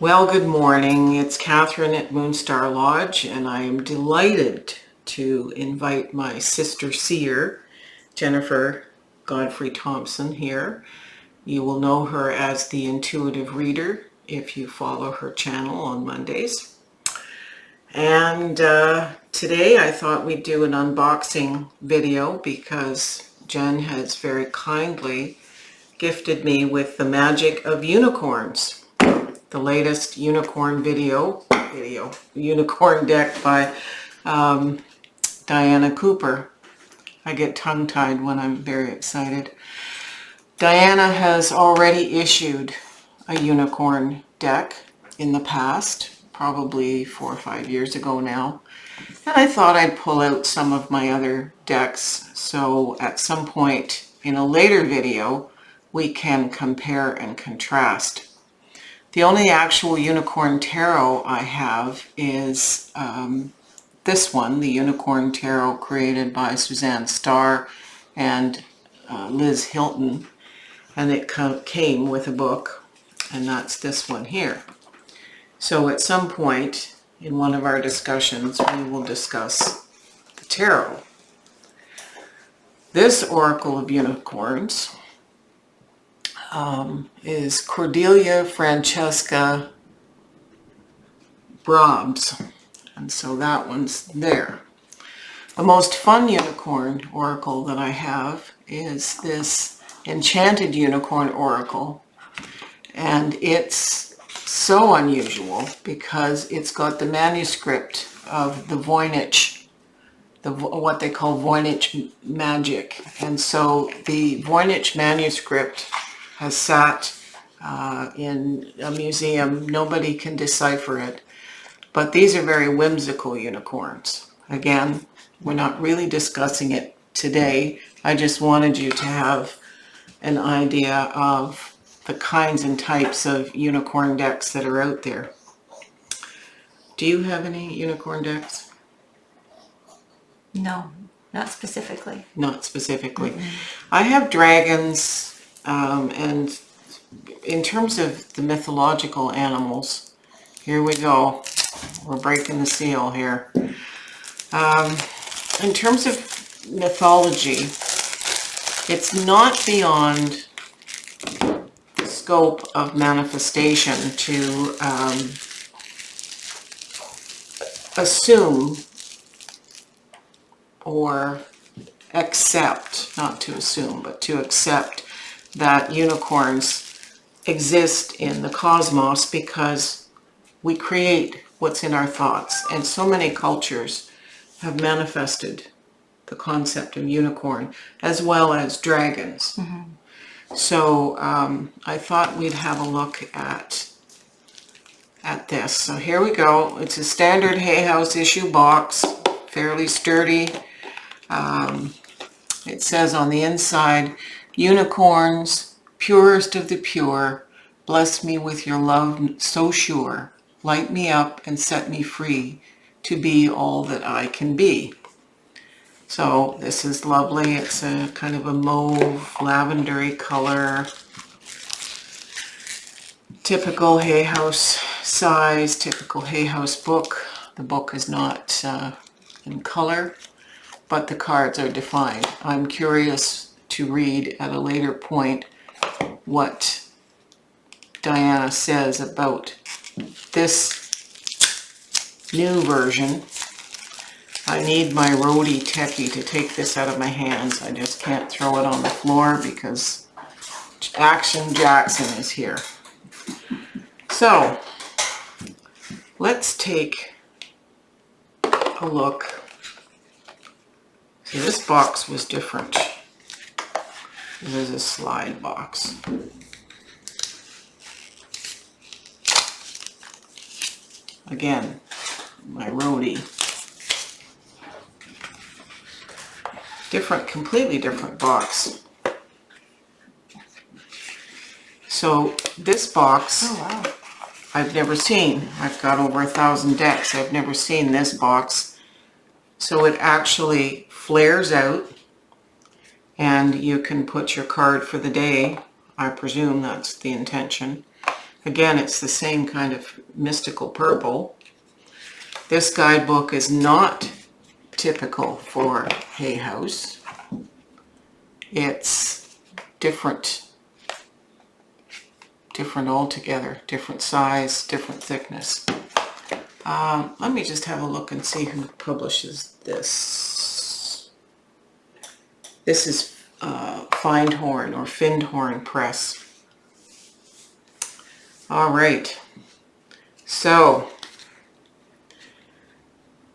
Well, good morning. It's Catherine at Moonstarlodge, and I am delighted to invite my sister seer, Jennifer Godfrey-Thompson, here. You will know her as the Intuitive Reader if you follow her channel on Mondays. And today I thought we'd do an unboxing video because Jen has very kindly gifted me with the magic of unicorns. The latest unicorn unicorn deck by Diana Cooper. I get tongue-tied when I'm very excited. Diana has already issued a unicorn deck in the past, probably 4 or 5 years ago now. And I thought I'd pull out some of my other decks so at some point in a later video we can compare and contrast. The only actual unicorn tarot I have is this one, the Unicorn Tarot created by Suzanne Starr and Liz Hilton, and it came with a book, and that's this one here. So at some point in one of our discussions we will discuss the tarot. This Oracle of Unicorns is Cordelia Francesca Brobs, and so that one's there. The most fun unicorn oracle that I have is this Enchanted Unicorn Oracle, and it's so unusual because it's got the manuscript of the Voynich, what they call Voynich magic, and so the Voynich manuscript has sat in a museum. Nobody can decipher it. But these are very whimsical unicorns. Again, we're not really discussing it today. I just wanted you to have an idea of the kinds and types of unicorn decks that are out there. Do you have any unicorn decks? No, not specifically. Not specifically. I have dragons. And in terms of the mythological animals, here we go. We're breaking the seal here. In terms of mythology, it's not beyond the scope of manifestation to assume or accept, not to assume, but to accept that unicorns exist in the cosmos because we create what's in our thoughts, and so many cultures have manifested the concept of unicorn as well as dragons. So I thought we'd have a look at this. So here we go. It's a standard Hay House issue box, fairly sturdy. It says on the inside, unicorns, purest of the pure, bless me with your love so sure. Light me up and set me free to be all that I can be. So this is lovely. It's a kind of a mauve, lavendery color. Typical Hay House size, typical Hay House book. The book is not in color, but the cards are defined. I'm curious to read at a later point what Diana says about this new version. I need my roadie techie to take this out of my hands. I just can't throw it on the floor because Action Jackson is here. So let's take a look. See, this box was different. This is a slide box. Again, my roadie. Different, completely different box. So this box, Oh, wow. I've never seen. I've got over 1,000 decks. I've never seen this box. So it actually flares out, and you can put your card for the day. I presume that's the intention. Again, it's the same kind of mystical purple. This guidebook is not typical for Hay House. It's different altogether, different size, different thickness. Let me just have a look and see who publishes this. This is Findhorn or Findhorn Press. All right, so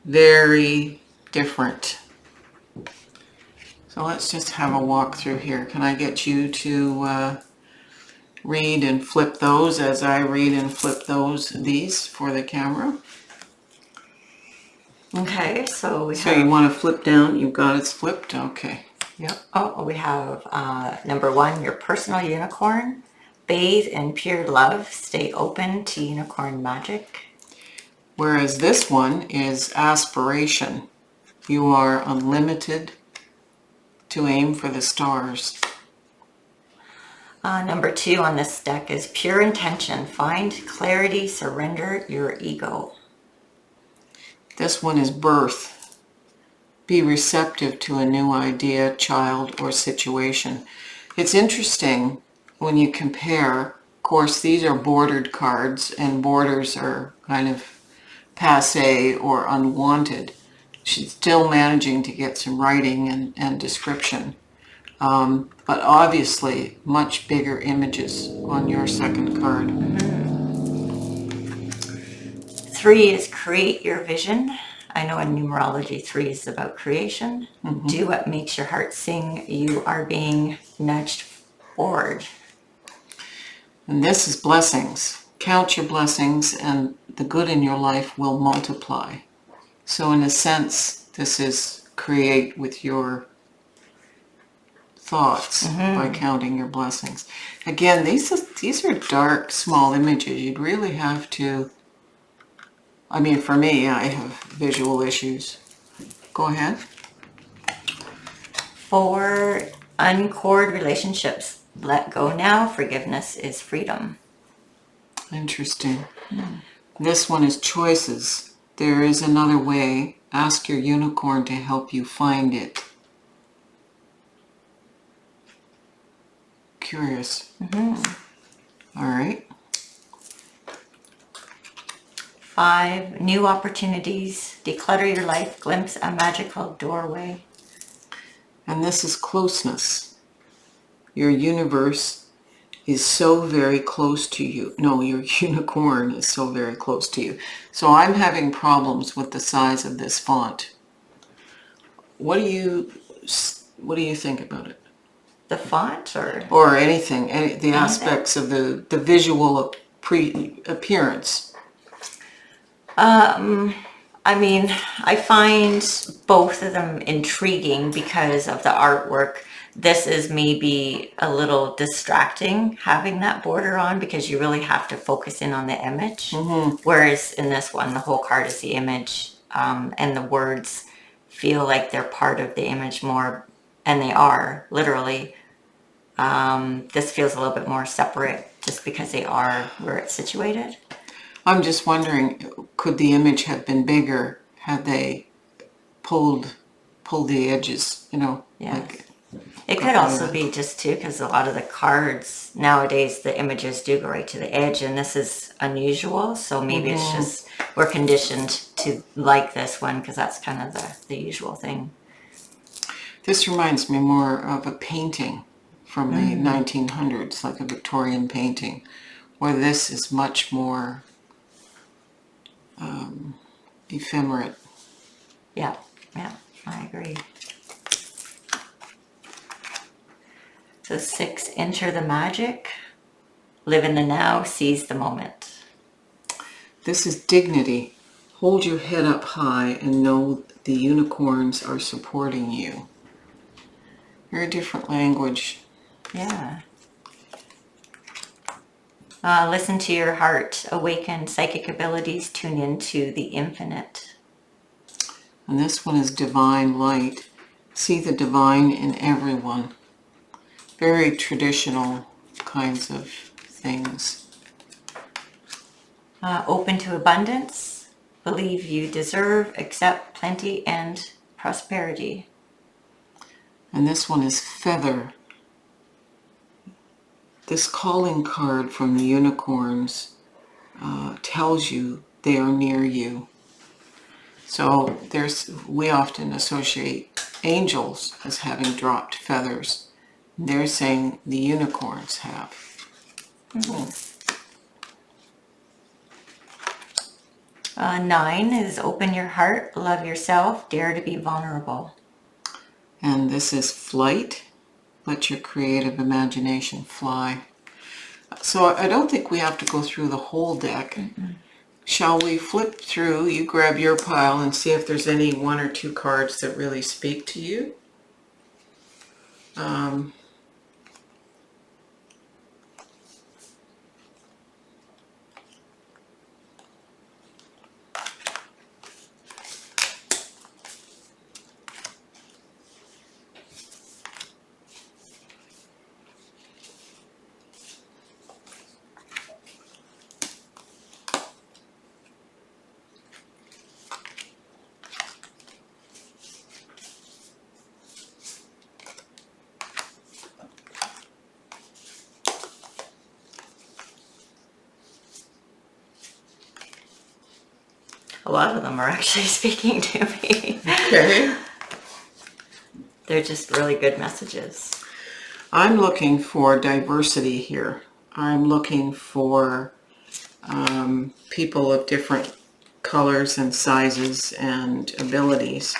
very different. So let's just have a walk through here. Can I get you to read and flip those as I read and flip these for the camera? Okay, so we So have... you want to flip down? You've got it flipped? Okay. Yep. Oh, we have number 1, your personal unicorn. Bathe in pure love. Stay open to unicorn magic. Whereas this one is aspiration. You are unlimited to aim for the stars. Number 2 on this deck is pure intention. Find clarity, surrender your ego. This one is birth. Be receptive to a new idea, child, or situation. It's interesting when you compare. Of course, these are bordered cards, and borders are kind of passé or unwanted. She's still managing to get some writing and description. But obviously, much bigger images on your second card. 3 is create your vision. I know in numerology 3 is about creation. Do what makes your heart sing. You are being nudged forward. And this is blessings. Count your blessings and the good in your life will multiply. So in a sense, this is create with your thoughts by counting your blessings. Again, these are dark, small images. You'd really have to, I mean, for me, I have visual issues. Go ahead. 4, uncord relationships. Let go now. Forgiveness is freedom. Interesting. This one is choices. There is another way. Ask your unicorn to help you find it. Curious. All right. 5, new opportunities. Declutter your life. Glimpse a magical doorway. And this is closeness. Your universe is so very close to you. No, your unicorn is so very close to you. So I'm having problems with the size of this font. What do you think about it? The font or anything, the aspects of the visual appearance? I mean, I find both of them intriguing because of the artwork. This is maybe a little distracting having that border on because you really have to focus in on the image. Whereas in this one, the whole card is the image, and the words feel like they're part of the image more, and they are, literally. This feels a little bit more separate just because they are where it's situated. I'm just wondering, could the image have been bigger had they pulled the edges, Yeah. like... It could also be just too, because a lot of the cards nowadays, the images do go right to the edge, and this is unusual. So maybe it's just we're conditioned to like this one because that's kind of the usual thing. This reminds me more of a painting from the 1900s, like a Victorian painting, where this is much more ephemerate. Yeah, I agree. So 6, enter the magic. Live in the now, seize the moment. This is dignity. Hold your head up high and know the unicorns are supporting you. Very different language. Yeah. Listen to your heart. Awaken psychic abilities. Tune into the infinite. And this one is divine light. See the divine in everyone. Very traditional kinds of things. Open to abundance, believe you deserve, accept plenty and prosperity. And this one is feather. This calling card from the unicorns tells you they are near you. So we often associate angels as having dropped feathers. They're saying the unicorns have. Mm-hmm. 9 is open your heart, love yourself, dare to be vulnerable. And this is flight. Let your creative imagination fly. So I don't think we have to go through the whole deck. Mm-mm. Shall we flip through? You grab your pile and see if there's any 1 or 2 cards that really speak to you. A lot of them are actually speaking to me. Okay. They're just really good messages. I'm looking for diversity here. I'm looking for people of different colors and sizes and abilities.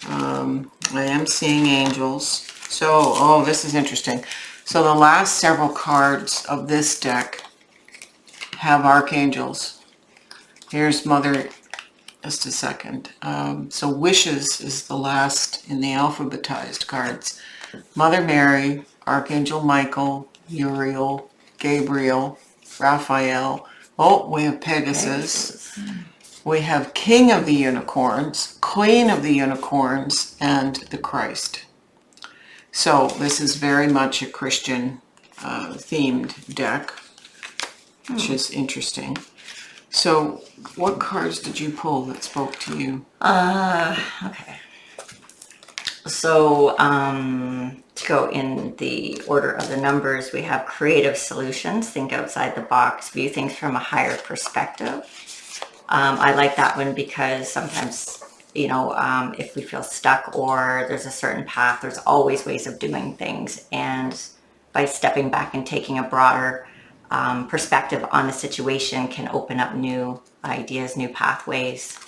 I am seeing angels. So, this is interesting. So the last several cards of this deck have archangels. Here's Mother, just a second. So wishes is the last in the alphabetized cards. Mother Mary, Archangel Michael, Uriel, Gabriel, Raphael. Oh, we have Pegasus. We have King of the Unicorns, Queen of the Unicorns, and the Christ. So this is very much a Christian themed deck, which is interesting. So what cards did you pull that spoke to you? Okay. So to go in the order of the numbers, we have creative solutions, think outside the box, view things from a higher perspective. I like that one because sometimes, if we feel stuck or there's a certain path, there's always ways of doing things. And by stepping back and taking a broader perspective on the situation can open up new ideas, new pathways.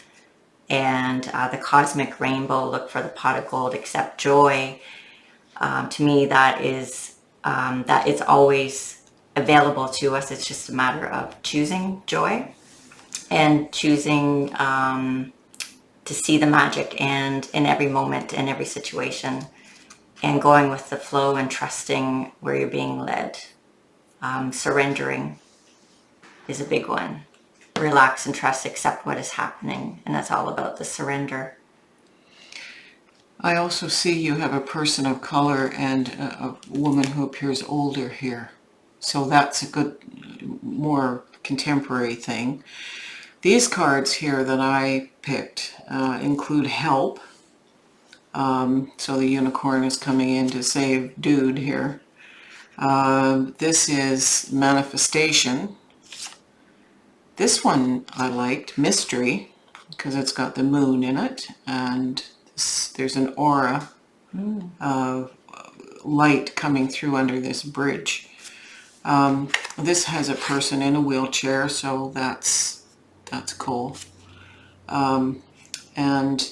And the cosmic rainbow, look for the pot of gold, accept joy. To me, that is always available to us. It's just a matter of choosing joy and choosing to see the magic and in every moment, in every situation, and going with the flow and trusting where you're being led. Surrendering is a big one. Relax and trust, accept what is happening. And that's all about the surrender. I also see you have a person of color and a woman who appears older here. So that's a good, more contemporary thing. These cards here that I picked include help. So the unicorn is coming in to save dude here. This is manifestation. This one I liked, mystery, because it's got the moon in it, and there's an aura of light coming through under this bridge. This has a person in a wheelchair, so that's cool. And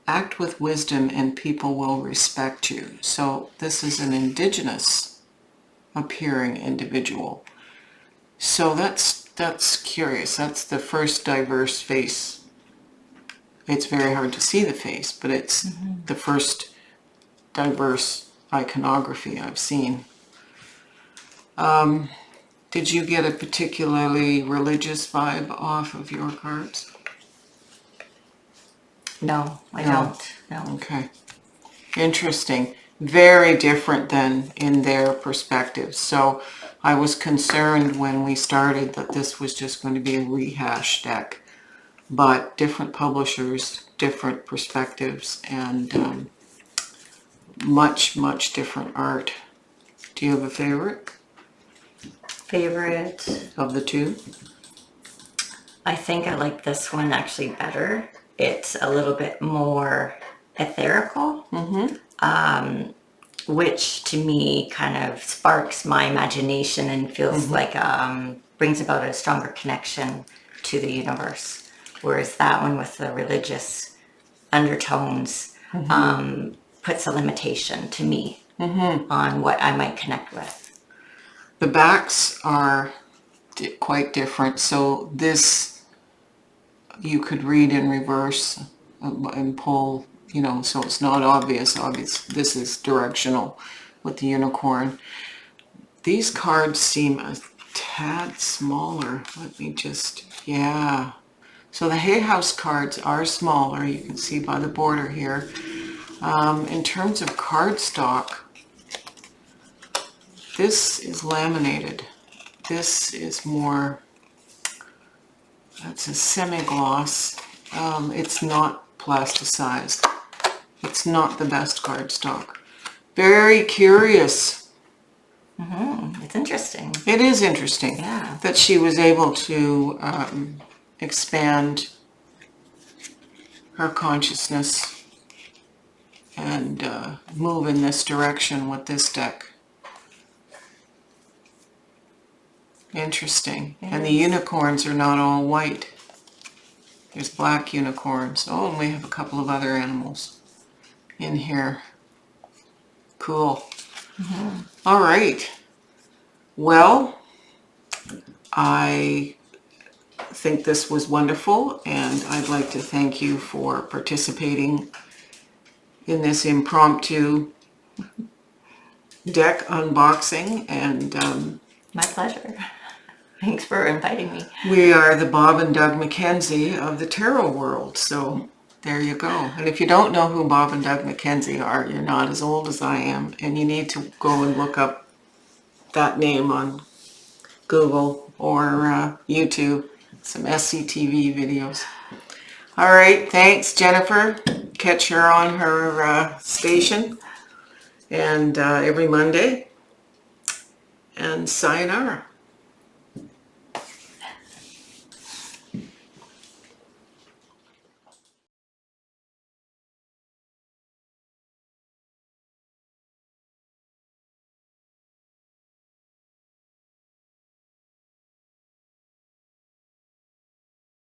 act with wisdom and people will respect you. So this is an indigenous appearing individual. So that's curious. That's the first diverse face. It's very hard to see the face, but it's the first diverse iconography I've seen. Did you get a particularly religious vibe off of your cards? No, I don't. No. Okay. Interesting. Very different than in their perspective. So I was concerned when we started that this was just going to be a rehash deck, but different publishers, different perspectives, and much, much different art. Do you have a favorite Favorite? of the two? I think I like this one actually better. It's a little bit more etherical, which to me kind of sparks my imagination and feels like brings about a stronger connection to the universe. Whereas that one with the religious undertones puts a limitation to me on what I might connect with. The backs are quite different. So this you could read in reverse and pull, you know, so it's not obvious. This is directional with the unicorn. These cards seem a tad smaller. Let me just, yeah. So the Hay House cards are smaller. You can see by the border here. In terms of cardstock, this is laminated. This is more, that's a semi-gloss. It's not plasticized. It's not the best cardstock. Very curious. It's interesting. It is interesting that she was able to expand her consciousness and move in this direction with this deck. Interesting. And the unicorns are not all white. There's black unicorns. Oh, and we have a couple of other animals in here. Cool. All right. Well, I think this was wonderful, and I'd like to thank you for participating in this impromptu deck unboxing, and My pleasure. Thanks for inviting me. we are the Bob and Doug McKenzie of the tarot world, so there you go. And if you don't know who Bob and Doug McKenzie are, you're not as old as I am, and you need to go and look up that name on Google or YouTube, some SCTV videos. All right, thanks, Jennifer. Catch her on her station and every Monday. And sayonara.